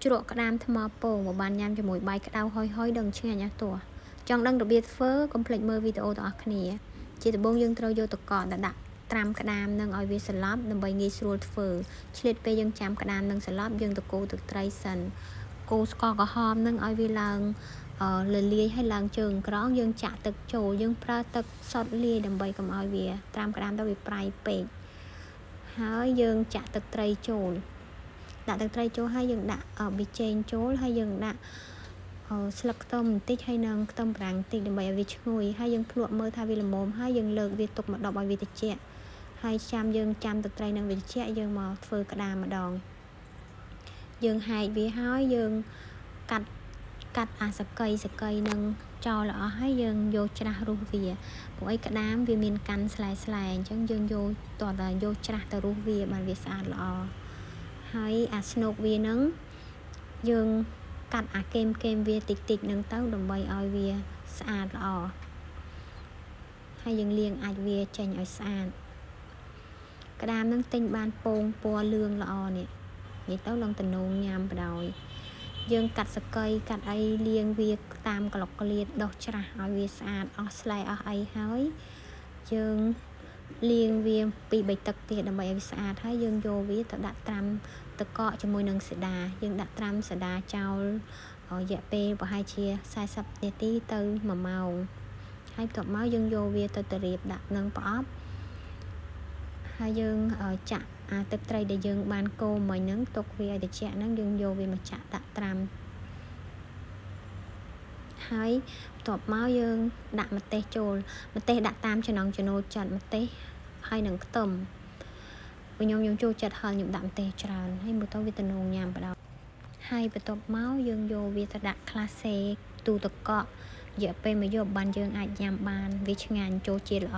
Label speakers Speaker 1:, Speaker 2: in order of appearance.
Speaker 1: ជ្រក់ក្តាមថ្មពងមកបានញ៉ាំជាមួយបាយក្តៅហុយៗដឹងឆ្ងាញ់ណាស់តួចង់ដឹងរបៀបធ្វើកុំភ្លេចមើលវីដេអូទាំងអស់គ្នាជាដំបូងយើងត្រូវយកទឹកកកដាក់ត្រាំក្តាមនឹងឲ្យវាសឡប់ដើម្បីងាយស្រួលធ្វើឆ្លៀតពេលយើងចាំក្តាមនឹងសឡប់យើងទៅកូរទឹកត្រីសិនកូរស្ករក្រហមនឹងឲ្យវាឡើងលលាយឲ្យឡើងជើងក្រងយើងចាក់ទឹកចូលយើងប្រើទឹកសុទ្ធលាយដើម្បីកុំឲ្យវាត្រាំក្តាមទៅវាប្រៃពេកហើយយើងចាក់ទឹកត្រីចូលដាក់ទឹកត្រីចូលហើយយើងដាក់ប៊ីចេងចូលហើយយើងដាក់ស្លឹកខ្ទឹមបន្តិចហើយនឹងខ្ទឹមប្រាំងបន្តិចដើម្បីឲ្យវាឈ្ងុយហើយយើងភ្លក់មើលថាវាល្មមហើយយើងលើកវាទុកមកដបឲ្យវាត្រជាក់ហើយយើងចាំទឹកត្រីនឹងវាត្រជាក់យើងមកធ្វើក្តាមម្ដងយើងហែកវាហើយយើងកាត់អាសកៃនឹងចោលអស់ហើយយើងយកច្រាស់រុះវាព្រោះអីក្តាមវាមានកាន់ស្លែអញ្ចឹងយើងយកតោះតែយកច្រាស់ទៅរុះវាបានវាស្អាតល្អហើយអាស្នូកវានឹងយើងកាត់អាគែមវាតិចនឹងទៅដើម្បីឲ្យវាស្អាតល្អហើយយើងលាងអាចវាចេញឲ្យស្អាតក្តាមនឹងទិញបានពងពណ៌លឿងល្អនេះនិយាយទៅឡើងតំណងញ៉ាំបដ ாய் យើងកាត់សកៃកាត់អីលាងវាតាមក្លុកក្លៀតដោះច្រាស់ឲ្យវាស្អាតអស់ស្លែអស់អីហើយយើងលាងវា2-3ទឹកទៀតដើម្បីឲ្យវាស្អាតហើយយើងយកវាទៅដាក់ត្រាំទឹកកកជាមួយនឹងសូដាយើងដាក់ត្រាំសូដាចោលរយៈពេលប្រហែលជា40នាទីទៅ1ម៉ោងហើយបន្ទាប់មកយើងយកវាទៅរៀបដាក់នឹងប្រអប់ហើយយើងចាក់អាទឹកត្រីដែលយើងបានកូរមិញហ្នឹងទុកវាឲ្យត្រជាក់ហ្នឹងយើងយកវាមកចាក់ដាក់ត្រាំហើយបន្ទាប់មកយើងដាក់ម្ទេសចូលម្ទេសដាក់តាមចំណង់ចំណូលចិត្តម្ទេសហើយនឹងខ្ទឹមខ្ញុំចូលចិត្តហឹរខ្ញុំដាក់ម្ទេសច្រើនហើយមើលទៅវាតំណងញ៉ាំបដ ாய் ហើយបន្ទាប់មកយើងយកវាទៅដាក់ក្លាសេទូទឹកកករយៈពេលមួយយប់បានយើងអាចញ៉ាំបានវាឆ្ងាញ់ចូលជាតិល្អ